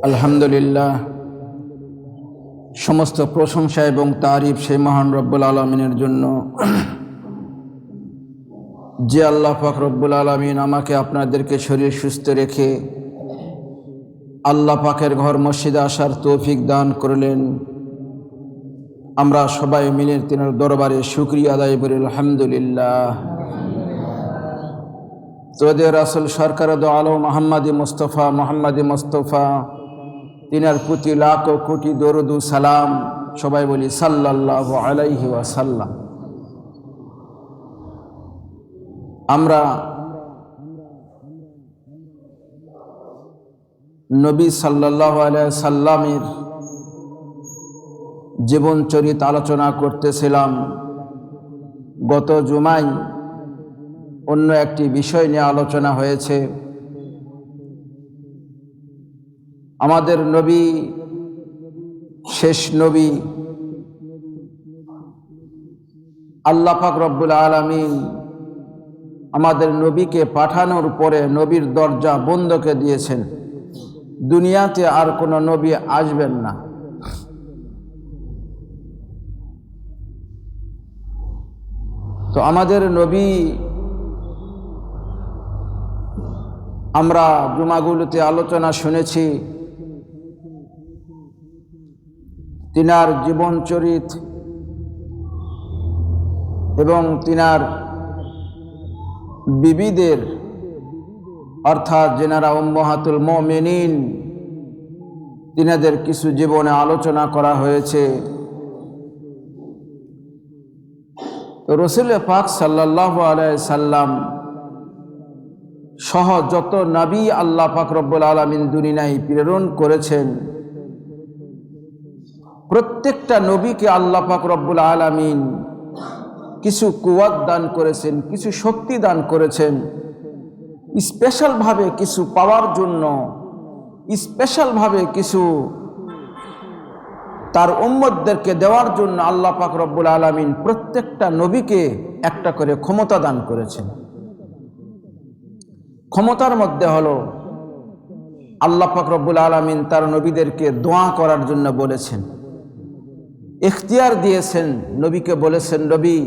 আলহামদুলিল্লাহ, সমস্ত প্রশংসা এবং তারিফ সেই মহান রব্বুল আলমিনের জন্য, যে আল্লাহ পাক রব্বুল আলমিন আমাকে আপনাদেরকে শরীর সুস্থ রেখে আল্লাহ পাকের ঘর মসজিদে আসার তৌফিক দান করলেন। আমরা সবাই মিলে তিনার দরবারে শুকরিয়া আদায় করি আলহামদুলিল্লাহ। তোদের রাসূল সরকার দো আলম মোহাম্মদী মুস্তাফা তিনার প্রতি লাখো কোটি দরুদ ও সালাম। সবাই বলি সাল্লাল্লাহু আলাইহি ওয়াসাল্লাম। আমরা নবী সাল্লাল্লাহু আলাইহি সাল্লামের জীবন চরিত আলোচনা করতেছিলাম। গত জুমায় অন্য একটি বিষয় নিয়ে আলোচনা হয়েছে। আমাদের নবী, শেষ নবী, আল্লাহ পাক রব্বুল আলামিন আমাদের নবীকে পাঠানোর পরে নবীর দরজা বন্ধকে দিয়েছেন। দুনিয়াতে আর কোনো নবী আসবেন না। তো আমাদের নবী আমরা জুমাগুলোতে আলোচনা শুনেছি, তিনার জীবন চরিত এবং তিনার বিবিদের অর্থাৎ যেনারা উম্মাহাতুল মুমিনিন তিনাদের কিছু জীবনে আলোচনা করা হয়েছে। তো রাসূল পাক সাল্লাল্লাহু আলাইহি সাল্লাম সহ যত নবী আল্লাহ পাক রব্বুল আলামিন দুনিয়ায় প্রেরণ করেছেন, প্রত্যেকটা নবীকে আল্লাহ পাক রব্বুল আলামিন কিছু কুওয়াত দান করেছেন, কিছু শক্তি দান করেছেন, স্পেশালভাবে কিছু পাওয়ার জন্য, স্পেশালভাবে কিছু তার উম্মতদেরকে দেওয়ার জন্য আল্লাহ পাক রব্বুল আলামিন প্রত্যেকটা নবীকে একটা করে ক্ষমতা দান করেছেন। ক্ষমতার মধ্যে হলো আল্লাহ পাক রব্বুল আলামিন তার নবীদেরকে দোয়া করার জন্য বলেছেন, ইখতিয়ার দিয়েছেন। নবীকে বলেছেন, নবী,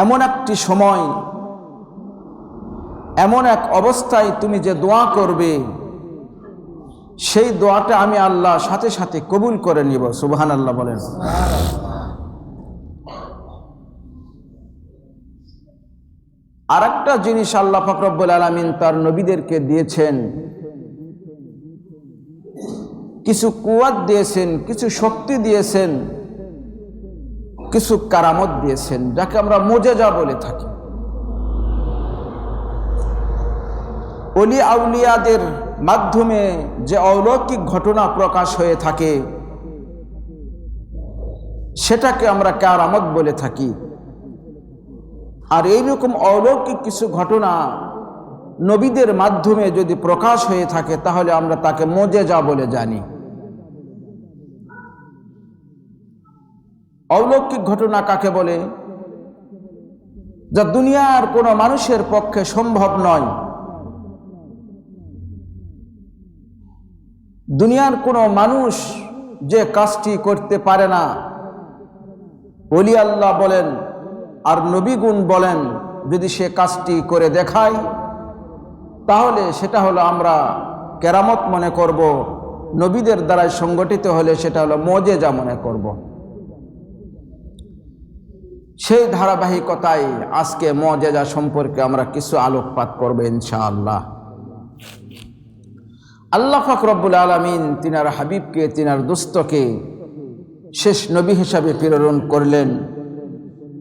এমন একটি সময়, এমন এক অবস্থায় তুমি যে দোয়া করবে, সেই দোয়াটা আমি আল্লাহ সাথে সাথে কবুল করে নিব। সুবহানাল্লাহ বলেন। আর একটা জিনিস আল্লাহ পাক রব্বুল আলামিন তার নবীদেরকে দিয়েছেন, কিছু কুওয়াত দিয়েছেন, কিছু শক্তি দিয়েছেন, কিছু কারামত দিয়েছেন, যাকে আমরা মুজিজা বলে থাকি। ওলি আউলিয়াদের মাধ্যমে যে অলৌকিক ঘটনা প্রকাশ হয়ে থাকে সেটাকে আমরা কারামত বলে থাকি। আর এইরকম অলৌকিক কিছু ঘটনা নবীদের মাধ্যমে যদি প্রকাশ হয়ে থাকে তাহলে আমরা তাকে মুজিজা বলে জানি। অলৌকিক ঘটনা কাকে বলে? যা দুনিয়ার কোনো মানুষের পক্ষে সম্ভব নয়। দুনিয়ার কোনো মানুষ যে কাজটি করতে পারে না, ওলি আল্লাহ বলেন আর নবীগুণ বলেন, যদি সে কাজটি করে দেখায় তাহলে সেটা হলো আমরা কেরামত মনে করব। নবীদের দ্বারাই সংগঠিত হলে সেটা হলো মুজিজা মনে করব। সেই ধারাবাহিকতায় আজকে মুজিজা সম্পর্কে আমরা কিছু আলোকপাত করব ইনশাআল্লাহ। আল্লাহ পাক রব্বুল আলামিন তিনার হাবিবকে, তিনার দোস্তকে শেষ নবী হিসাবে প্রেরণ করলেন।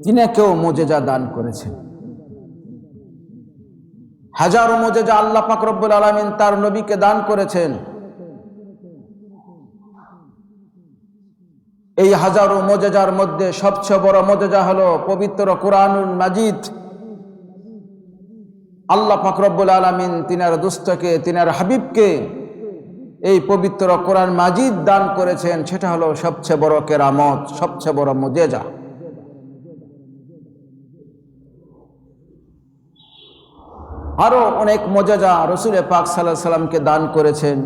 তিনাকেও মুজিজা দান করেছেন। হাজারো মুজিজা আল্লাহ পাক রব্বুল আলামিন তার নবীকে দান করেছেন। এই হাজারো মুজিজার মধ্যে সবচেয়ে বড় মুজিজা হলো পবিত্র কুরআনুল মাজিদ। আল্লাহ পাক রব্বুল আলামিন তিনার দোস্তকে, তিনার হাবিবকে এই পবিত্র কোরআন মাজিদ দান করেছেন। সেটা হলো সবচেয়ে বড় কেরামত, সবচেয়ে বড় মুজিজা। আরো অনেক মজেজা রসুল পাক সাল্লাল্লাহু আলাইহি সাল্লামকে দান করেছেন।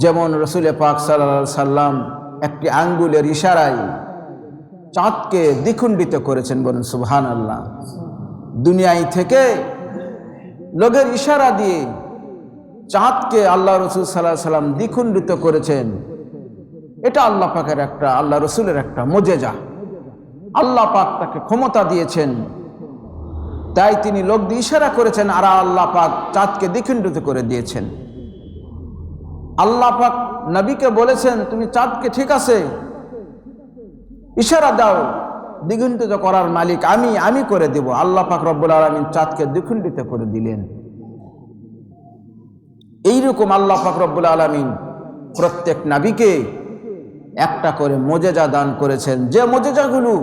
যেমন রসুল পাক সাল্লাল্লাহু আলাইহি সাল্লাম একটি আঙ্গুলের ইশারায় চাঁদকে দ্বিখণ্ডিত করেছেন। বলেন সুবহানাল্লাহ। দুনিয়ায় থেকে লোকের ইশারা দিয়ে চাঁদকে আল্লাহ রসুল সাল্লাল্লাহু আলাইহি সাল্লাম দ্বিখণ্ডিত করেছেন। এটা আল্লাহ পাকের একটা, আল্লাহ রসুলের একটা মুজিজা। আল্লাহ পাক তাকে ক্ষমতা দিয়েছেন, তাই তিনি লোক দিয়ে ইশারা করেছেন আর আল্লাহ পাক চাঁদকে দ্বিখণ্ডিত করে দিয়েছেন। আল্লাহ পাক নবীকে বলেছেন, তুমি চাঁদকে ঠিক আছে ইশারা দাও, দ্বিখণ্ডিত করার মালিক আমি করে দেব। আল্লাহ পাক রব্বুল আলামিন চাঁদকে দ্বিখণ্ডিত করে দিলেন। এইরকম আল্লাহ পাক রব্বুল আলামিন প্রত্যেক নবীকে একটা করে মুজিজা দান করেছেন, যে মুজিজাগুলো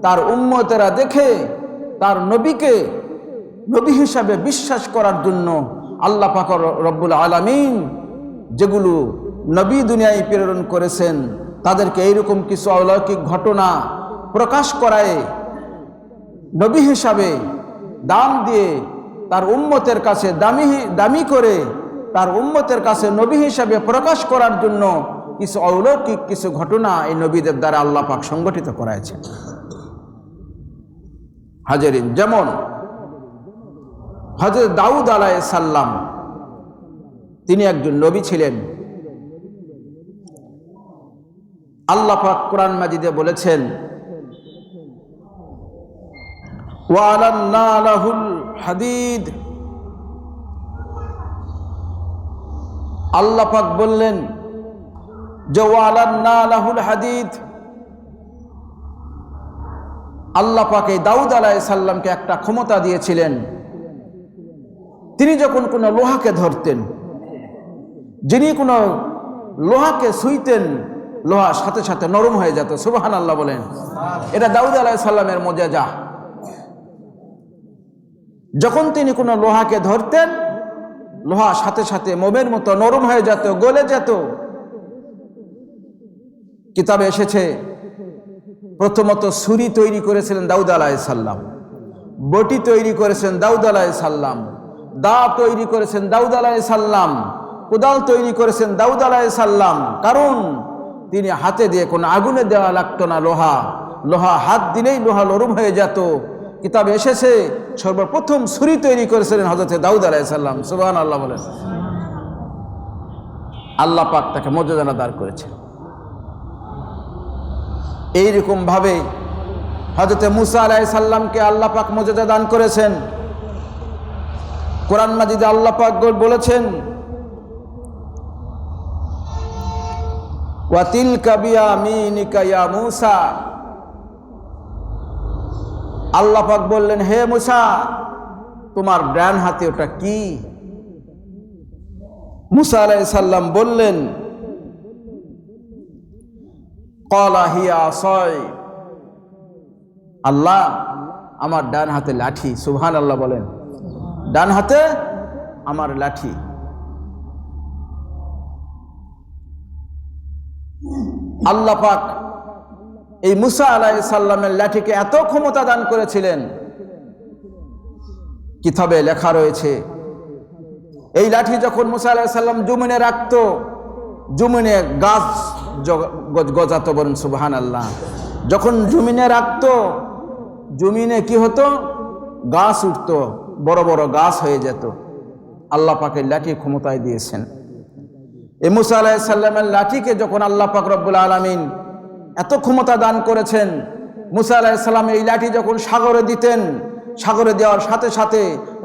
তার উম্মতেরা দেখে তার নবীকে নবী হিসাবে বিশ্বাস করার জন্য আল্লাহ পাক রব্বুল আলামিন যেগুলো নবী দুনিয়ায় প্রেরণ করেছেন, তাদেরকে এইরকম কিছু অলৌকিক ঘটনা প্রকাশ করায় নবী হিসাবে দাম দিয়ে তার উম্মতের কাছে দামি করে তার উম্মতের কাছে নবী হিসাবে প্রকাশ করার জন্য কিছু অলৌকিক কিছু ঘটনা এই নবীদের দ্বারা আল্লাহ পাক সংগঠিত করাইছেন। হাজেরিন, যেমন হযরত দাউদ আলাইহিস সালাম, তিনি একজন নবী ছিলেন। আল্লাহ পাক কোরআন মাজিদে বলেছেন, ওয়া আলান্না লাহুল হাদিদ। আল্লাহ পাক বললেন যে ওয়া আলান্না লাহুল হাদিদ। আল্লাহ পাক এই দাউদ আলাইহিস সালামকে একটা ক্ষমতা দিয়েছিলেন। তিনি যখন কোনো লোহাকে ধরতেন, যিনি কোনো লোহাকে ছুঁইতেন, লোহা সাথে সাথে নরম হয়ে যেত। সুবহানাল্লাহ বলেন। এটা দাউদ আলাইহিস সালামের মুজিজা। যখন তিনি কোনো লোহাকে ধরতেন, লোহা সাথে সাথে মোমের মতো নরম হয়ে যেত, গলে যেত। কিতাবে এসেছে প্রথমত ছুরি তৈরি করেছিলেন দাউদ আলাইহিস সালাম, বটি তৈরি করেছেন দাউদ আলাইহিস সালাম, দা তৈরি করেছেন দাউদ আলাইহিস সালাম, কোদাল তৈরি করেছেন দাউদ আলাইহিস সালাম। কারণ তিনি হাতে দিয়ে কোনো আগুনে দেওয়া লাগতো না, লোহা হাত দিলেই লোহা নরম হয়ে যেত। কিতাবে এসেছে সর্বপ্রথম ছুরি তৈরি করেছিলেন হযরত দাউদ আলাইহিস সালাম। সুবহানাল্লাহ বলেন। আল্লাহ পাক তাকে মুজিজা দান করেছেন। এইরকম ভাবে হযরত মুসা আলাইহিস সালামকে আল্লাহ পাক মুজিজা দান করেছেন। কোরআন মাজিদে আল্লাহ পাক বলেছেন, ওয়া তিলকা বিয়ামিনিকা ইয়া মুসা। আল্লাহ পাক বললেন, হে মুসা, তোমার ডান হাতে ওটা কি? মুসা আলাইহিস সালাম বললেন, ক্বালা হিয়া আসাই। আল্লাহ, আমার ডান হাতে লাঠি। সুবহানাল্লাহ বলেন। ডান হাতে আমার লাঠি। আল্লাহ পাক এই মুসা আলাইহিস সালামের লাঠিকে এত ক্ষমতা দান করেছিলেন, কিতাবে লেখা রয়েছে এই লাঠি যখন মুসা আলাইহিস সালাম জমিনে রাখতো, জমিনে গাছ গজাতো। বলেন সুবহানাল্লাহ। যখন জমিনে রাখতো, জমিনে কি হতো? গাছ উঠতো, বড় বড় গাছ হয়ে যেত। আল্লাহ পাকের লাঠি ক্ষমতায় দিয়েছেন। এই মুসা আলাইহিস সালামের লাঠিকে যখন আল্লাহ পাক রব্বুল আলামিন এত ক্ষমতা দান করেছেন, মুসা আলাইহিস সালাম এই লাঠি যখন সাগরে দিতেন, সাগরে দেওয়ার সাথে সাথে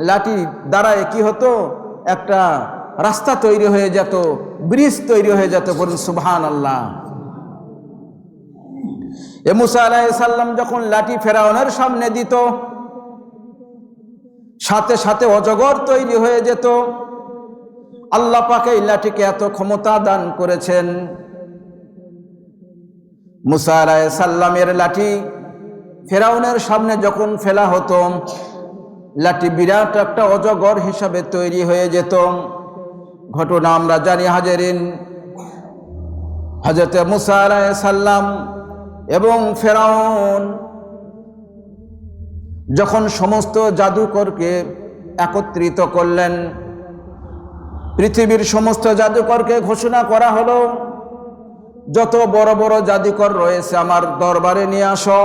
লাঠি দ্বারায় কি হতো? একটা রাস্তা তৈরি হয়ে যেত, ব্রিজ তৈরি হয়ে যেত। বলুন সুবহানাল্লাহ। এ মুসা আলাইহিস সালাম যখন লাঠি ফেরাউনের সামনে দিত, সাথে সাথে অজগর তৈরি হয়ে যেত। আল্লাহ পাক এই লাঠিকে এত ক্ষমতা দান করেছেন। মুসা আলাইহিস সালামের লাঠি ফেরাউনের সামনে যখন ফেলা হতো, লাঠি বিরাট একটা অজগর হিসাবে তৈরি হয়ে যেত। ঘটনা আমরা জানি হাজেরিন। হযরত মুসা আলাইহিস সালাম এবং ফেরাউন যখন সমস্ত জাদুকরকে একত্রিত করলেন। পৃথিবীর সমস্ত জাদুকরকে ঘোষণা করা হলো, যত বড় বড় জাদুকর রয়েছে আমার দরবারে নিয়ে আসো।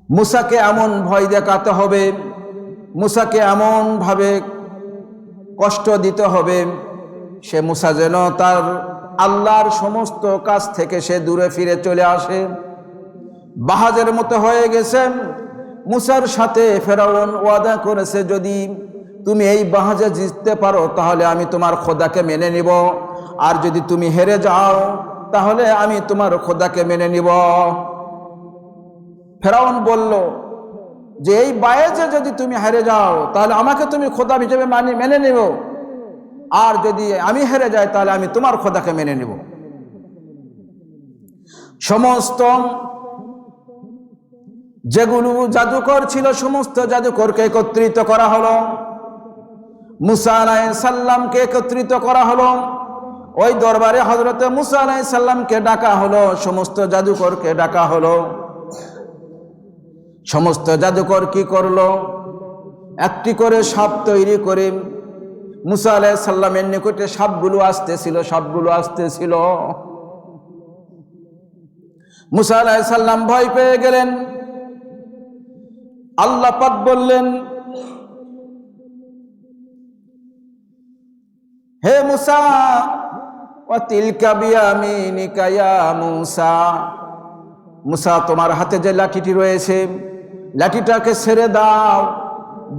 মুসাকে এমন ভয় দেখাতে হবে, মুসাকে এমন ভাবে কষ্ট দিতে হবে, সে মুসা যেন তার আল্লাহর সমস্ত কাজ থেকে সে দূরে ফিরে চলে আসে। বাহাজের মতো হয়ে গেছে। মুসার সাথে ফেরাউন ওয়াদা করেছে, যদি তুমি এই বাহাজে জিততে পারো তাহলে আমি তোমার খোদাকে মেনে নিব, আর যদি তুমি হেরে যাও তাহলে আমি তোমার খোদাকে মেনে নিব। ফেরাউন বলল যে এই বায়েজে যদি তুমি হেরে যাও তাহলে আমাকে তুমি খোদা হিসেবে মেনে নিব, আর যদি আমি হেরে যাই তাহলে আমি তোমার খোদাকে মেনে নিব। সমস্ত যেগুলো জাদুকর ছিল সমস্ত জাদুকরকে একত্রিত করা হলো। মুসা আলাইহিস সালামকে একত্রিত করা হলো। ওই দরবারে হযরতে মুসা আলাইহিস সালামকে ডাকা হলো, সমস্ত জাদুকরকে ডাকা হলো। সমস্ত জাদুকর কি করলো? একটি করে সাপ তৈরি করে মুসা আলাইহিস সালামের নিকটে সাপগুলো আসতেছিল। মুসা আলাইহিস সালাম ভয় পেয়ে গেলেন। আল্লাহ পাক বললেন, হে মুসা, ওয়া তিলকা বিয়ামিনিকা ইয়া মুসা, মুসা তোমার হাতে যে লাঠিটি রয়েছে লাঠিটাকে ছেড়ে দাও,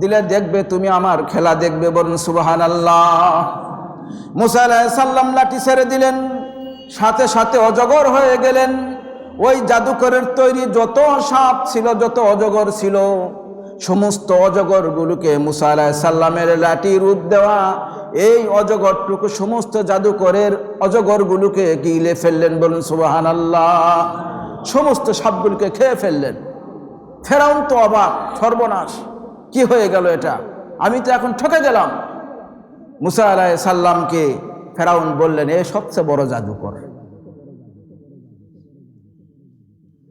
দিলে দেখবে তুমি আমার খেলা দেখবে। বলুন সুবহানাল্লাহ। মুসা আলাইহিস সালাম লাঠি ছেড়ে দিলেন, সাথে সাথে অজগর হয়ে গেলেন। ওই জাদুকরের তৈরি যত সাপ ছিল, যত অজগর ছিল, সমস্ত অজগরগুলোকে মুসা আলাইহিস সালামের লাঠি রূপ দেওয়া এই অজগরটুকু সমস্ত জাদুকরের অজগরগুলোকে গিলে ফেললেন। বলুন সুবহানাল্লাহ। সমস্ত সাপগুলোকে খেয়ে ফেললেন। ফেরাউন তো অবাক, সর্বনাশ, কি হয়ে গেল এটা, আমি তো এখন ঠকে গেলাম। মুসা আলাইহিস সালামকে ফেরাউন বললেন, এ সবচেয়ে বড় জাদুকর,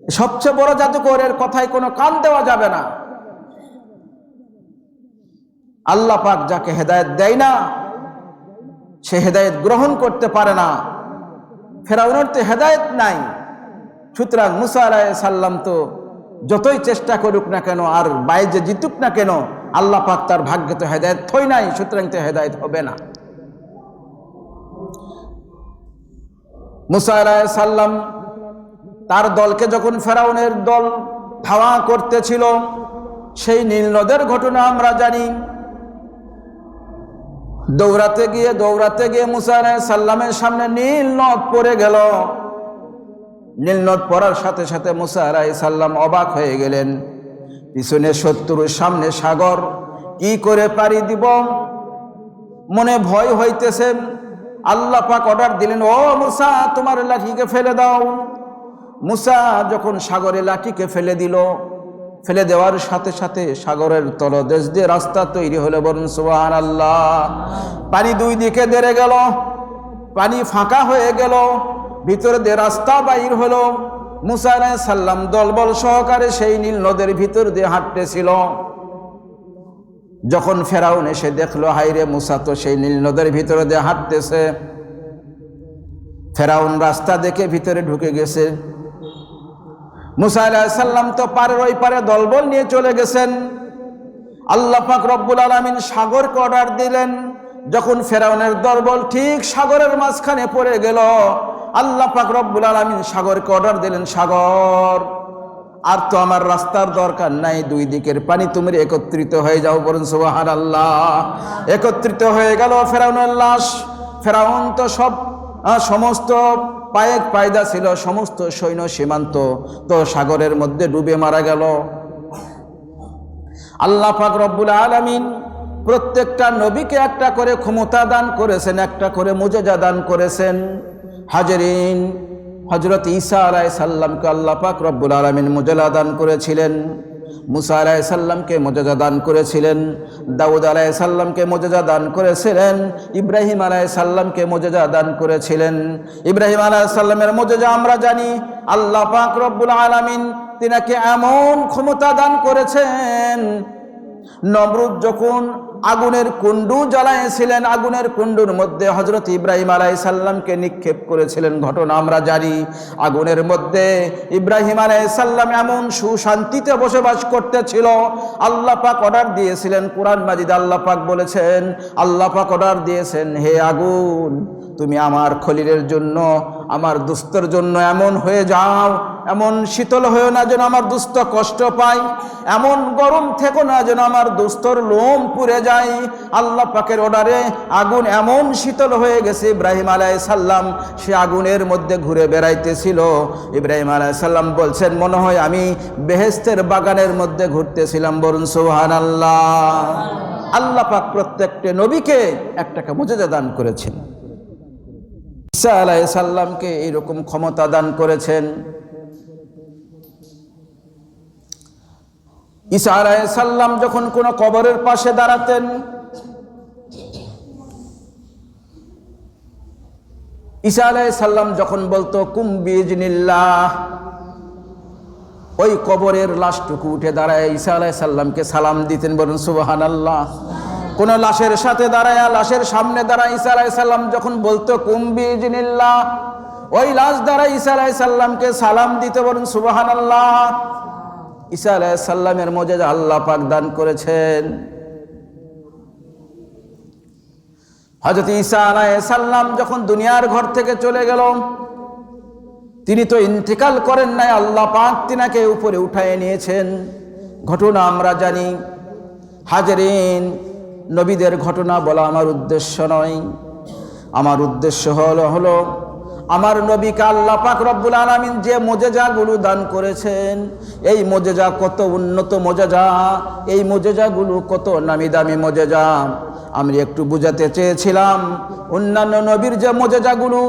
সবচেয়ে বড় জাদুকরের কথায় কোনো কান দেওয়া যাবে না। আল্লাহ পাক যাকে হেদায়েত দেয় না সে হেদায়েত গ্রহণ করতে পারে না। ফেরাউনের তো হেদায়েত নাই, সুতরাং মুসা আলাইহিস সালাম তো যতই চেষ্টা করুক না কেন আর বাইরে জিতুক না কেন, আল্লাহ পাক তার ভাগ্যে তো হেদায়েত থই নাই, সুতরাং তো হেদায়েত হবে না। মুসা আলাইহিস সালাম তার দলকে যখন ফেরাউনের দল ধাওয়া করতেছিল, সেই নীল নদের ঘটনা আমরা জানি। দৌড়াতে গিয়ে মুসা আলাইহিস সালামের সামনে নীল নদ পড়ে গেল। নীল নদ পড়ার সাথে সাথে মুসা আলাইহিস সালাম অবাক হয়ে গেলেন। পিছনে শত্রু, সামনে সাগর, কি করে পাড়ি দিব, মনে ভয় হইতেছে। আল্লাহ পাক অর্ডার দিলেন, ও মুসা তোমার লাঠিকে ফেলে দাও। মুসা যখন সাগরে লাঠিকে ফেলে দিল, ফেলে দেওয়ার সাথে সাথে সাগরের তলদেশ দিয়ে রাস্তা তৈরি হলো। বলুন সুবহানাল্লাহ। পানি দুই দিকে দেড়ে গেল, পানি ফাঁকা হয়ে গেল, ভিতরে দিয়ে রাস্তা বাইর হলো। মুসা আলাইহিস সালাম দলবল সহকারে সেই নীল নদের ভিতর দিয়ে হাঁটতেছিল। যখন ফেরাউন এসে দেখলো, হায়রে মুসা তো সেই নীল নদের ভিতরে দিয়ে হাঁটতেছে। ফেরাউন রাস্তা দেখে ভিতরে ঢুকে গেছে। মুসা আলাইহিস সালাম তো পারের ওই পারে দলবল নিয়ে চলে গেছেন। আল্লাহ পাক রব্বুল আলামিন সাগরকে অর্ডার দিলেন, যখন ফেরাউনের দলবল ঠিক সাগরের মাঝখানে পড়ে গেল, আল্লাহ পাক রব্বুল আলামিন সাগরকে অর্ডার দিলেন, সাগর আর তো আমার রাস্তার দরকার নাই, দুই দিকের পানি তুমি একত্রিত হয়ে যাও। বলুন সুবহানাল্লাহ। একত্রিত হয়ে গেল ফেরাউনের লাশ। ফেরাউন তো সমস্ত পায়েক পায়দা ছিল, সমস্ত সৈন্য সীমান্ত তো সাগরের মধ্যে ডুবে মারা গেল। আল্লাহ পাক রব্বুল আলামিন প্রত্যেকটা নবীকে একটা করে ক্ষমতা দান করেছেন, একটা করে মুজিজা দান করেছেন। হাজরিন, হযরত ঈসা আলাইহিস সালামকে আল্লাহ পাক রব্বুল আলামিন মুজিজা দান করেছিলেন, মুসা আলাইহিস সালামকে মুজিজা দান করেছিলেন, দাউদ আলাইহিস সালামকে মুজিজা দান করেছিলেন, ইব্রাহিম আলাইহিস সালামকে মুজিজা দান করেছিলেন। ইব্রাহিম আলাইহিস সালামের মুজিজা আমরা জানি, আল্লাহ পাক রব্বুল আলামিন তিনাকে এমন ক্ষমতা দান করেছেন, নমরুদ যখন আগুনের কুণ্ডু জ্বালাইছিলেন, আগুনের কুণ্ডুর মধ্যে হযরত ইব্রাহিম আলাইহিস সালামকে নিক্ষেপ করেছিলেন, ঘটনা আমরা জানি। আগুনের মধ্যে ইব্রাহিম আলাইহিস সালাম এমন সুশান্তিতে বসবাস করতেছিল। আল্লাহ পাক অর্ডার দিয়েছিলেন, কোরআন মাজিদে আল্লাহ পাক বলেছেন, আল্লাহ পাক অর্ডার দিয়েছেন, হে আগুন তুমি আমার খলিলের জন্য, আমার দুস্থর জন্য এমন হয়ে যাও, এমন শীতল হয়েও না যেন আমার দুস্থ কষ্ট পায়, এমন গরম থেকো না যেন আমার দুস্থর লোম পুড়ে যায়। আল্লাহ পাকের অর্ডারে আগুন এমন শীতল হয়ে গেছে, ইব্রাহিম আলাইহিস সালাম সে আগুনের মধ্যে ঘুরে বেড়াইতেছিল। ইব্রাহিম আলাইহিস সালাম বলছেন, মনে হয় আমি বেহেশতের বাগানের মধ্যে ঘুরতেছিলাম। বলুন সুবহানাল্লাহ। আল্লাহ পাক প্রত্যেকটা নবীকে একটা মুজিজা দান করেছেন। ঈসা আলাইহিস সালামকে এইরকম ক্ষমতা দান করেছেন। ঈসা আলাইহিস সালাম যখন কোন কবরের পাশে দাঁড়াতেন, ঈসা আলাইহিস সালাম যখন বলতো কুম বিইজনিল্লাহ, ওই কবরের লাশটুকু উঠে দাঁড়ায় ঈসা আলাইহিস সালামকে সালাম দিতেন। বলুন সুবহানাল্লাহ। কোন লাশের সাথে দাঁড়ায়, লাশের সামনে দাঁড়ায় ঈসা আলাইহিস সালাম যখন বলতো কুম বিইজনিল্লাহ, ওই লাশ দাঁড়ায় ঈসা আলাইহিস সালামকে সালাম দিতে। বলুন সুবহানাল্লাহ। ঈসা আলাইহিস সালামের মুজিজা আল্লাহ পাক দান করেছেন। হযরত ঈসা আলাইহিস সালাম যখন দুনিয়ার ঘর থেকে চলে গেল, তিনি তো ইন্তেকাল করেন নাই, আল্লাহ পাক তিনাকে উপরে উঠায় নিয়েছেন। ঘটনা আমরা জানি। হাজরিন, নবীদের ঘটনা বলা আমার উদ্দেশ্য নয়। আমার উদ্দেশ্য হলো আমার নবীকে আল্লাহ পাক রব্বুল আলামিন যে মুজিজাগুলো দান করেছেন, এই মুজিজা কত উন্নত মুজিজা, এই মুজিজাগুলো কত নামি দামি মুজিজা। আমি একটু বুঝাতে চেয়েছিলাম, অন্যান্য নবীর যে মুজিজাগুলো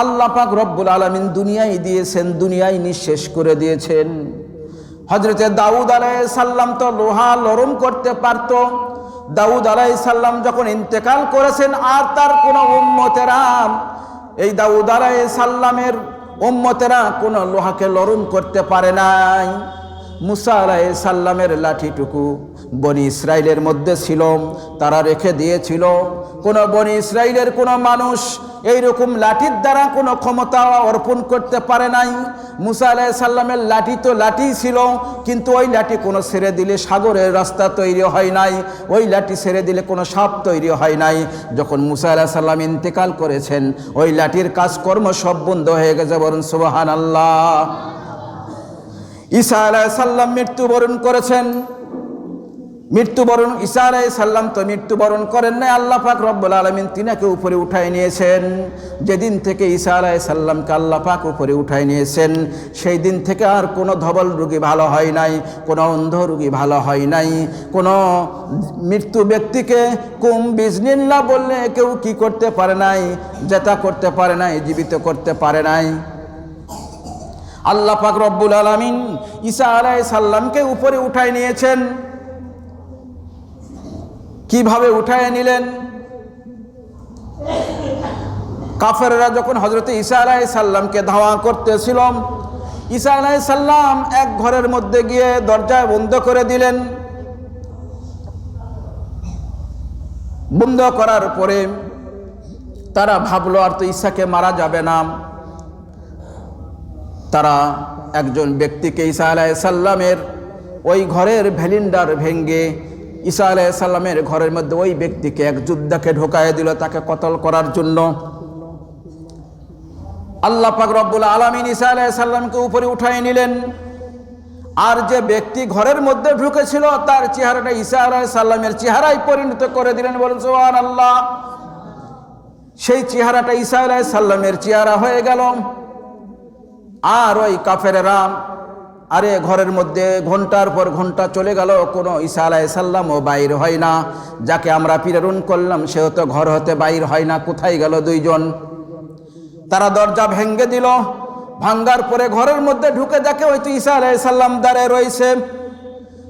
আল্লাহ পাক রব্বুল আলামিন দুনিয়ায় দিয়েছেন, দুনিয়ায় নিঃশেষ করে দিয়েছেন। হযরতে দাউদ আলাইহিস সালাম তো লোহা নরম করতে পারত। দাউদ আলাইহিস সালাম যখন ইন্তেকাল করেছেন, আর তার কোন উম্মতেরা, এই দাউদ আলাইহিস সালামের উম্মতেরা কোন লোহাকে নরম করতে পারে নাই। মুসা আলাইহিস সালামের লাঠিটুকু বনি ইসরাইলের মধ্যে ছিল, তারা রেখে দিয়েছিল। কোন বনি ইসরাইলের কোন মানুষ এইরকম লাঠির দ্বারা কোনো ক্ষমতা অর্পণ করতে পারে নাই। মুসা আলাইহিস সালামের লাঠি তো লাঠি ছিল, কিন্তু ওই লাঠি কোনো ছেড়ে দিলে সাগরের রাস্তা তৈরি হয় নাই, ওই লাঠি ছেড়ে দিলে কোনো সাপ তৈরি হয় নাই। যখন মুসা আলাইহিস সালাম ইন্তেকাল করেছেন, ওই লাঠির কাজকর্ম সব বন্ধ হয়ে গেছে। বলুন সুবহানাল্লাহ। ঈসা আলাইহিস সালাম মৃত্যুবরণ করেছেন। মৃত্যুবরণ ঈসা আলাইহিস সালাম তো মৃত্যুবরণ করেন নাই, আল্লাহ পাক রব্বুল আলামিন তিনাকে উপরে উঠায় নিয়েছেন। যেদিন থেকে ঈসা আলাইহিস সালামকে আল্লাহ পাক উপরে উঠায় নিয়েছেন, সেই দিন থেকে আর কোনো ধবল রোগী ভালো হয় নাই, কোনো অন্ধ রোগী ভালো হয় নাই। কোনো মৃত্যু ব্যক্তিকে কুম বিজনিল্লাহ বললে কেউ কি করতে পারে নাই, জেতা করতে পারে নাই, জীবিত করতে পারে নাই। আল্লাহ পাক রব্বুল আলামিন ঈসা আলাইহিস সালামকে উপরে উঠায় নিয়েছেন। কিভাবে উঠায় নিলেন? কাফেররা যখন হযরত ঈসা আলাইহিস সালামকে ধাওয়া করতেছিল, ঈসা আলাইহিস সালাম এক ঘরের মধ্যে গিয়ে দরজা বন্ধ করে দিলেন। বন্ধ করার পরে তারা ভাবলো আর তো ঈসাকে মারা যাবে না। তারা একজন ব্যক্তিকে ঈসা আলাইহিস সালামের ওই ঘরের ভেলিন্ডার ভেঙ্গে ঈসা আলাইহিস সালামের ঘরের মধ্যে ওই ব্যক্তিকে এক যোদ্ধাকে ঢোকায় দিল তাকে কতল করার জন্য। আল্লাহ পাক রব্বুল আলামিন ঈসা আলাইহিস সালামকে উপরে উঠায় নিলেন। আর যে ব্যক্তি ঘরের মধ্যে ঢুকেছিল তার চেহারাটা ঈসা আলাইহিস সালামের চেহারায় পরিণত করে দিলেন। বলেন সুবহানাল্লাহ। সেই চেহারাটা ঈসা আলাইহিস সালামের চেহারা হয়ে গেল। আর ওই কাফেরেরা, আরে ঘরের মধ্যে ঘন্টার পর ঘন্টা চলে গেল, কোনো ঈসা আলাইহিস সালামও বাইর হয় না। যাকে আমরা প্রেরণ করলাম সেও তো ঘর হতে বাইর হয় না, কোথায় গেল দুইজন? তারা দরজা ভেঙে দিল। ভাঙ্গার পরে ঘরের মধ্যে ঢুকে দেখে হয়তো ঈসা আলাইহিস সালাম দাঁড়িয়ে রয়েছে।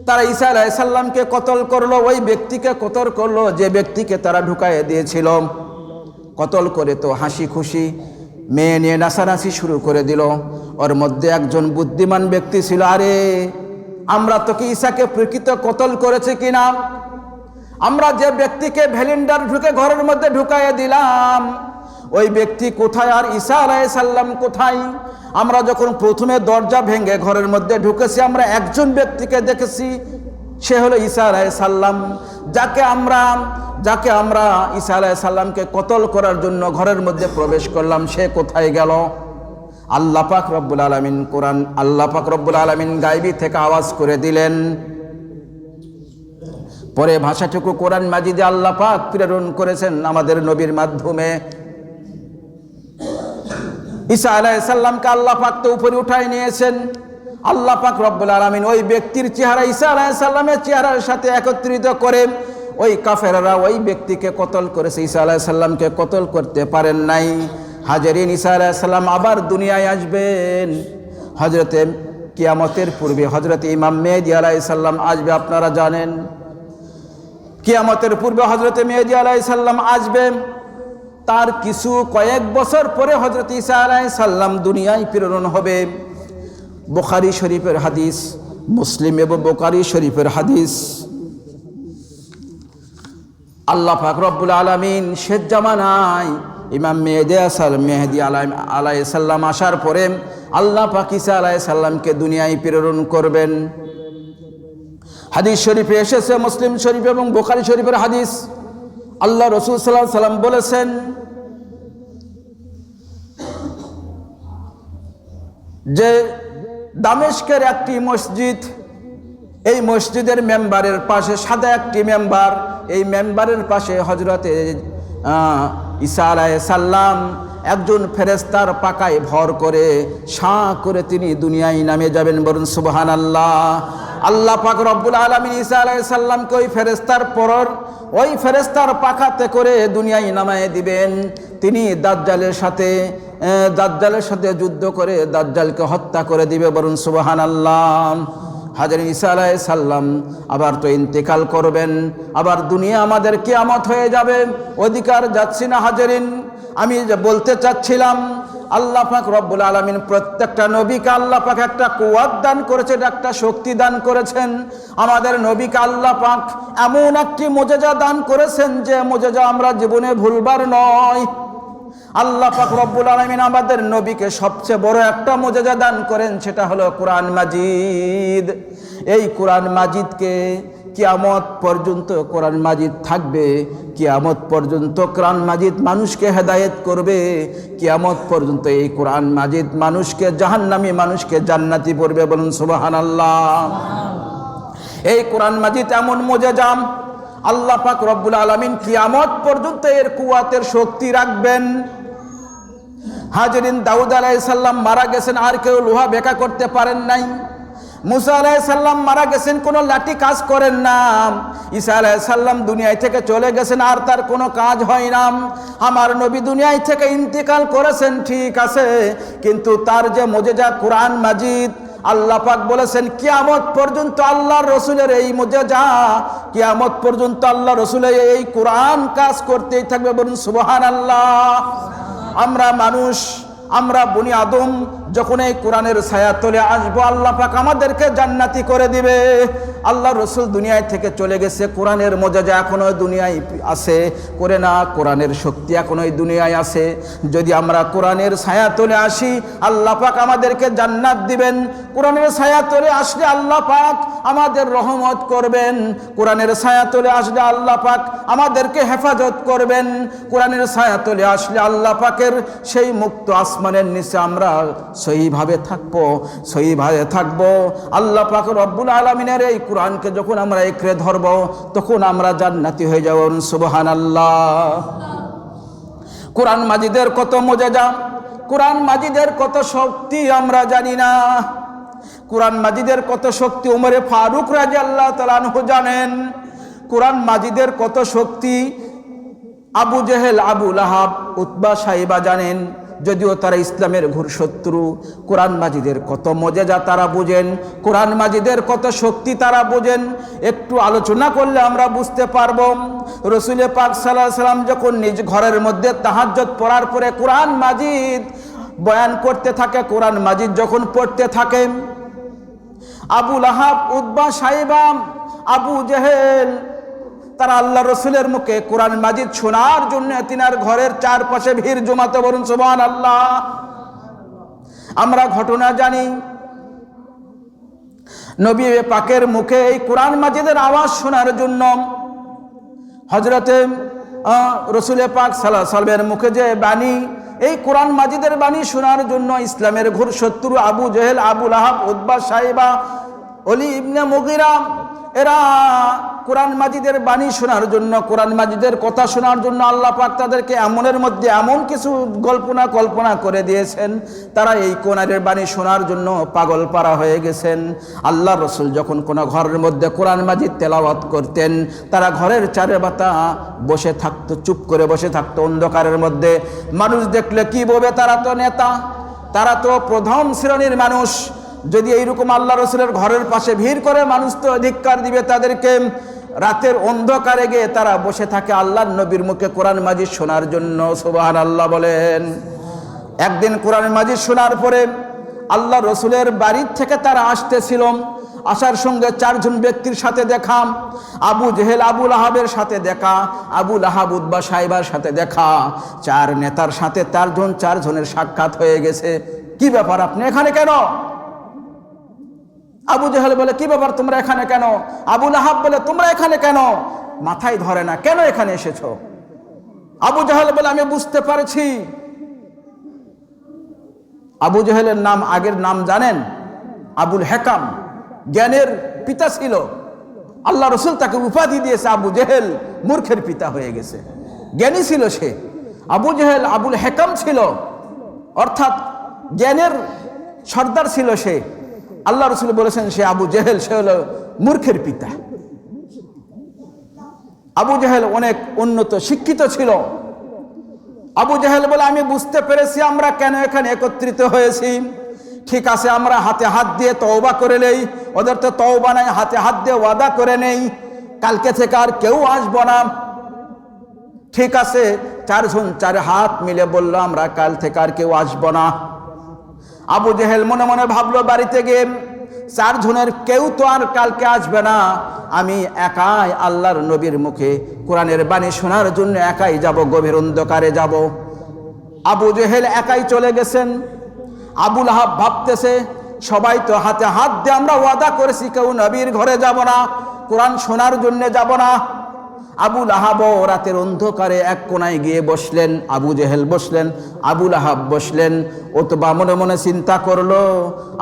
তারা ঈসা আলাইহিস সালামকে কতল করলো, ওই ব্যক্তিকে কতল করলো যে ব্যক্তিকে তারা ঢুকাইয়ে দিয়েছিল। কতল করে তো হাসি খুশি মেয়ে নিয়ে নাচানাচি শুরু করে দিল। ওর মধ্যে একজন বুদ্ধিমান ব্যক্তি ছিল, আরে আমরা তো কি ঈসাকে প্রকৃত কতল করেছে কিনা আমরা যে ব্যক্তিকে ভ্যালিন্ডার ঢুকে ঘরের মধ্যে ঢুকাইয়ে দিলাম, ওই ব্যক্তি কোথায় আর ঈসা আলাইহিস সালাম কোথায়? আমরা যখন প্রথমে দরজা ভেঙে ঘরের মধ্যে ঢুকেছি, আমরা একজন ব্যক্তিকে দেখেছি, সে হলো ঈসা আলাইহিস সালাম, যাকে আমরা ঈসা আলাইহিস সালামকে কতল করার জন্য ঘরের মধ্যে প্রবেশ করলাম, সে কোথায় গেল? আল্লাহ পাক রব্বুল আলামিন আল্লাহ পাক রব্বুল আলামিন গায়বী থেকে আওয়াজ করে দিলেন। পরে ভাষাটুকু কোরআন মাজিদে আল্লাহ পাক প্রেরণ করেছেন আমাদের নবীর মাধ্যমে। ঈসা আলাইহিস সালামকে আল্লাহ পাক তো উপরে উঠায় নিয়েছেন। আল্লাহ পাক রব্বুল আলামিন ওই ব্যক্তির চেহারা ঈসা আলাইহিস সালামের চেহারার সাথে একত্রিত করে ওই কাফেররা ওই ব্যক্তিকে কতল করেছে, ঈসা আলাইহিস সালামকে কতল করতে পারেন নাই। হাজরিন, ঈসা আলাইহিস সালাম আবার দুনিয়ায় আসবেন। হযরতে কিয়ামতের পূর্বে হযরতে ইমাম মেহেদী আলাইহিস সালাম আসবে, আপনারা জানেন। কিয়ামতের পূর্বে হযরতে মেহেদী আলাইহিস সালাম আসবেন। তার কয়েক বছর পরে হযরত ঈসা আলাইহিস সালাম দুনিয়ায় প্রেরণ হবে। বুখারী শরীফের হাদিস, মুসলিম এবং বুখারী শরীফের হাদিস। আল্লাহ পাক রব্বুল আলামিন শেষ জামানায় ইমাম মেহেদী আলাইহিস সালাম আসার পরে আল্লাহ পাক ঈসা আলাইহিস সালামকে দুনিয়ায় প্রেরণ করবেন। হাদিস শরীফে এসেছে, মুসলিম শরীফ এবং বুখারী শরীফের হাদিস। আল্লাহ রাসূল সাল্লাল্লাহু আলাইহি সাল্লাম বলেছেন যে দামেস্কের একটি মসজিদ, এই মসজিদের মেম্বারের পাশে সাদা একটি মেম্বার, এই মেম্বারের পাশে হযরতে ঈসা আলাইহিস সালাম একজন ফেরেশতার পাকায় ভর করে শাঁ করে তিনি দুনিয়ায় নামে যাবেন। বলুন সুবহানাল্লাহ। আল্লাহ পাক রব্বুল আলামিন ঈসা আলাইহিস সালামকে ওই ফেরেশতার পাখাতে করে দুনিয়ায় নামায় দিবেন। তিনি দাজ্জালের সাথে যুদ্ধ করে দাজ্জালকে হত্যা করে দিবে। বলুন সুবহানাল্লাহ। হাজরিন, ঈসা আলাইহিস সালাম আবার তো ইন্তেকাল করবেন, আবার দুনিয়া আমাদের কিয়ামত হয়ে যাবে। অধিকার যাচ্ছি না হাজরিন, আমি যে বলতে চাচ্ছিলাম, আল্লাহ পাক রব্বুল আলামিন প্রত্যেকটা নবীকে আল্লাহ পাক একটা কুওয়াত দান করেছেন, একটা শক্তি দান করেছেন। আমাদের নবীকে আল্লাহ পাক এমন একটি মুজিজা দান করেছেন যে মুজিজা আমরা জীবনে ভুলবার নয়। আল্লাহ পাক রব্বুল আলামিন আমাদের নবীকে সবচেয়ে বড় একটা মুজিজা দান করেন, সেটা হলো কোরআন মাজিদ। এই কোরআন মাজিদকে কিয়ামত পর্যন্ত কোরআন মাজিদ থাকবে, কিয়ামত পর্যন্ত কোরআন মাজিদ মানুষকে হেদায়েত করবে, কিয়ামত পর্যন্ত এই কোরআন মাজিদ মানুষকে জাহান্নামী মানুষকে জান্নাতি করবে। বলুন সুবহানাল্লাহ। এই কোরআন মাজিদ এমন মুজিজা, আল্লাহ পাক রব্বুল আলামিন কিয়ামত পর্যন্ত এর কুওয়াতের শক্তি রাখবেন। হাজরিন, দাউদ আলাইহিস সালাম মারা গেছেন, আর কেউ লোহা বেঁকা করতে পারেন নাই। মুসা আলাইহিস সালাম মারা গেছেন, কোনো লাঠি কাজ করেন না। ঈসা আলাইহিস সালাম দুনিয়ায় থেকে চলে গেছেন, আর তার কোনো কাজ হয় না। আমার নবী দুনিয়ায় থেকে ইন্তেকাল করেছেন, ঠিক আছে, কিন্তু তার যে মুজিজা কোরআন মাজিদ, আল্লাহ পাক বলেছেন কিয়ামত পর্যন্ত আল্লাহর রাসূলের এই মুজিজা, কিয়ামত পর্যন্ত আল্লাহর রাসূলের এই কোরআন কাজ করতেই থাকবে। বলুন সুবহানাল্লাহ। আমরা মানুষ, আমরা বনি আদম যখন এই কোরআনের ছায়া তলে আসবো, আল্লাহ পাক আমাদেরকে জান্নাতি করে দিবে। আল্লাহ রসুল দুনিয়ায় থেকে চলে গেছে, কোরআনের মুজিজা এখনো দুনিয়ায় আছে করে না, কোরআনের শক্তি এখনো এই দুনিয়ায় আছে। যদি আমরা কোরআনের ছায়া তলে আসি, আল্লাহ পাক আমাদেরকে জান্নাত দিবেন। কোরআনের ছায়া তলে আসলে আল্লাহ পাক আমাদের রহমত করবেন। কোরআনের ছায়া তলে আসলে আল্লাহ পাক আমাদেরকে হেফাজত করবেন। কোরআনের ছায়া তলে আসলে আল্লাহ পাকের সেই মুক্ত আসমানের নিচে আমরা সহিভাবে থাকবো। আল্লাহ পাক রব্বুল আলামিনের এই কোরআনকে যখন আমরা একরে ধরবো, তখন আমরা জান্নাতি হয়ে যাব। সুবহানাল্লাহ। কোরআন মাজিদের কত মুজিজা, কোরআন মাজিদের কত শক্তি আমরা জানি না। কোরআন মাজিদের কত শক্তি ওমরে ফারুক রাদিয়াল্লাহু তাআলা আনহু জানেন। কোরআন মাজিদের কত শক্তি আবু জেহেল, আবু লাহাব, উতবা, সাইবা জানেন, যদিও তারা ইসলামের ঘোর শত্রু। কোরআন মাজিদের কত মুজিজা তারা বুঝেন, কোরআন মাজিদের কত শক্তি তারা বুঝেন। একটু আলোচনা করলে আমরা বুঝতে পারবো। রাসূল পাক সাল্লাল্লাহু আলাইহি সাল্লাম যখন নিজ ঘরের মধ্যে তাহাজ্জুদ পড়ার পরে কোরআন মাজিদ বয়ান করতে থাকে, কোরআন মাজিদ যখন পড়তে থাকে, আবু লাহাব, উতবা, সাইবা, আবু জেহেল তারা আল্লাহ রসুলের মুখে কোরআন মাজিদ শোনার জন্য তিনার ঘরের চারপাশে ভিড় জমাতে, বলুন সুবহানাল্লাহ। আমরা ঘটনা জানি, নবী পাকের মুখে এই কোরআন মাজিদের আওয়াজ শোনার জন্য হযরতে রসুল পাক সাল্লাল্লাহু আলাইহি ওয়াসাল্লামের মুখে যে বাণী, এই কোরআন মাজিদের বাণী শোনার জন্য ইসলামের ঘোর শত্রু আবু জেহেল, আবু লাহাব, উতবা, সাইবা, ওলি ইবনে মুগিরা, এরা কোরআন মাজিদের বাণী শোনার জন্য, কোরআন মাজিদের কথা শোনার জন্য আল্লাহ পাক তাদেরকে এমনের মধ্যে এমন কিছু কল্পনা করে দিয়েছেন, তারা এই কোরআনের বাণী শোনার জন্য পাগল পারা হয়ে গেছেন। আল্লাহ রসুল যখন কোনো ঘরের মধ্যে কোরআন মাজিদ তেলাওয়াত করতেন, তারা ঘরের চারে বাতা বসে থাকতো, চুপ করে বসে থাকতো অন্ধকারের মধ্যে। মানুষ দেখলে কি বলবে, তারা তো নেতা, তারা তো প্রথম শ্রেণীর মানুষ, যদি এইরকম আল্লাহ রসুলের ঘরের পাশে ভিড় করে মানুষ তো ধিক্কার দিবে তাদেরকে। রাতের অন্ধকারে গিয়ে তারা বসে থাকে আল্লাহর নবীর মুখে কোরআন মাজিদ শোনার জন্য, সুবহানাল্লাহ বলেন। একদিন কোরআন মাজিদ শোনার পরে আল্লাহ রসুলের বাড়ির থেকে তারা আসতেছিল, আসার সঙ্গে চারজন ব্যক্তির সাথে দেখা, আবু জেহেল, আবু লাহাবের সাথে দেখা, আবু লাহাব, উতবা, সাইবার সাথে দেখা, চার নেতার সাথে চারজনের সাক্ষাৎ হয়ে গেছে। কি ব্যাপার, আপনি এখানে কেন? আবু জেহেল বলে, কি ব্যাপার, তোমরা এখানে কেন? আবু লাহাব বলে, তোমরা এখানে কেন? মাথায় ধরে না, কেন এখানে এসেছো? আবু জেহেল বলে, আমি বুঝতে পারছি। আবু জেহেলের নাম, আগের নাম জানেন? আবুল হেকাম, জ্ঞানের পিতা ছিল। আল্লাহ রসুল তাকে উপাধি দিয়েছে আবু জেহেল, মূর্খের পিতা হয়ে গেছে। জ্ঞানী ছিল সে। আবু জেহেল আবুল হেকাম ছিল, অর্থাৎ জ্ঞানের সর্দার ছিল সে। আল্লাহ রসুল বলেছেন সে আবু জেহেল, সে হলো মূর্খের পিতা। আবু জেহেল অনেক উন্নত শিক্ষিত ছিল। আবু জেহেল বলে, আমি বুঝতে পেরেছি আমরা কেন এখানে একত্রিত হয়েছি। ঠিক আছে, আমরা হাতে হাত দিয়ে তওবা করে নেই। ওদের তো তওবা নাই, হাতে হাত দিয়ে ওয়াদা করে নেই, কালকে থেকে আর কেউ আসবো না। ঠিক আছে, চারজন চার হাত মিলে বলল, আমরা কাল থেকে আর কেউ আসবো না। আবু জেহেল মনে মনে ভাবলো, বাড়িতে গিয়ে চারজনের কেউ তো আর কালকে আসবে না, আমি একাই আল্লাহর নবীর মুখে কোরআনের বাণী শোনার জন্য একাই যাব, গভীর অন্ধকারে যাব। আবু জেহেল একাই চলে গেছেন। আবু লাহাব ভাবতেছে, সবাই তো হাতে হাত দিয়ে আমরা ওয়াদা করেছি কেউ নবীর ঘরে যাব না, কোরআন শোনার জন্য যাব না। আবু লাহাব রাতের অন্ধকারে এক কোনায় গিয়ে বসলেন, আবু জেহেল বসলেন, আবু লাহাব বসলেন। উতবা মনে মনে চিন্তা করলো,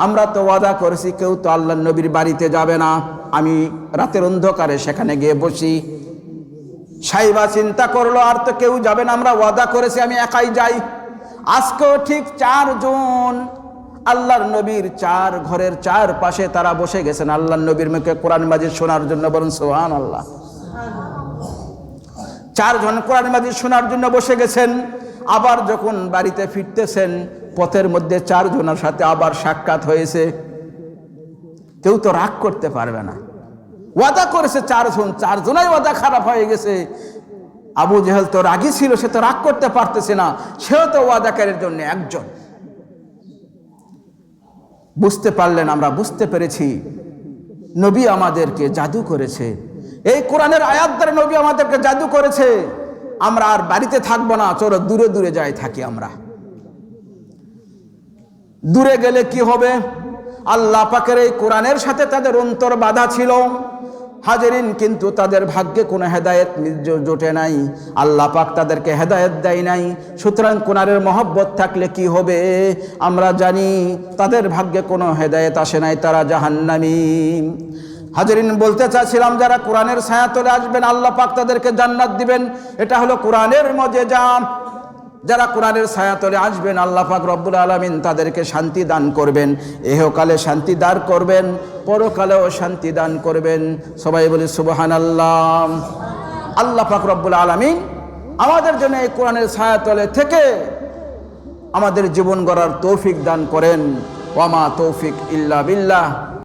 আমরা তো ওয়াদা করেছি কেউ তো আল্লাহর নবীর বাড়িতে যাবে না, আমি রাতের অন্ধকারে সেখানে গিয়ে বসি। সাইবা চিন্তা করলো, আর তো কেউ যাবে না, আমরা ওয়াদা করেছি, আমি একাই যাই। আজকেও ঠিক চারজন আল্লাহর নবীর চার ঘরের চার পাশে তারা বসে গেছেন আল্লাহর নবীর মুখে কোরআন মাজিদ শোনার জন্য, বলুন সুবহানাল্লাহ। চারজন কোরআন মাজিদ শোনার জন্য বসে গেছেন। আবার যখন বাড়িতে ফিরতেছেন, পথের মধ্যে চারজনের সাথে আবার সাক্ষাৎ হয়েছে। কেউ তো রাগ করতে পারবে না, ওয়াদা করেছে চারজনাই ওয়াদা খারাপ হয়ে গেছে। আবু জেহেল তো রাগী ছিল, সে তো রাগ করতে পারতেছে না, সেও তো ওয়াদাকারীর জন্য একজন। বুঝতে পারলেন, আমরা বুঝতে পেরেছি নবী আমাদেরকে জাদু করেছে, এই কোরআনের আয়াত দ্বারা নবী আমাদেরকে জাদু করেছে। আমরা আর বাড়িতে থাকবো না, চলো দূরে দূরে যাই থাকি। আমরা দূরে গেলে কি হবে? আল্লাহ পাকের এই কোরআনের সাথে তাদের অন্তর বাঁধা ছিল। হাজেরিন, কিন্তু তাদের ভাগ্যে কোনো হেদায়েত জোটে নাই, আল্লাহ পাক তাদেরকে হেদায়েত দেয় নাই। সুতরাং কোরআনের মহব্বত থাকলে কি হবে আমরা জানি, তাদের ভাগ্যে কোনো হেদায়েত আসে নাই, তারা জাহান্নামী। হাজেরিন, বলতে চাচ্ছিলাম, যারা কোরআনের ছায়াতলে আসবেন আল্লাহ পাক তাদেরকে জান্নাত দিবেন, এটা হলো কোরআনের মজেজা। যারা কোরআনের ছায়াতলে আসবেন আল্লাহ পাক রব্বুল আলামিন তাদেরকে শান্তি দান করবেন, ইহকালে শান্তি দান করবেন, পরকালেও শান্তি দান করবেন। সবাই বলি সুবহানাল্লাহ। আল্লাহ পাক রব্বুল আলামিন আমাদের জন্য এই কোরআনের ছায়াতলে থেকে আমাদের জীবন গড়ার তৌফিক দান করেন। ওয়ামা তৌফিক ইল্লা বিল্লাহ।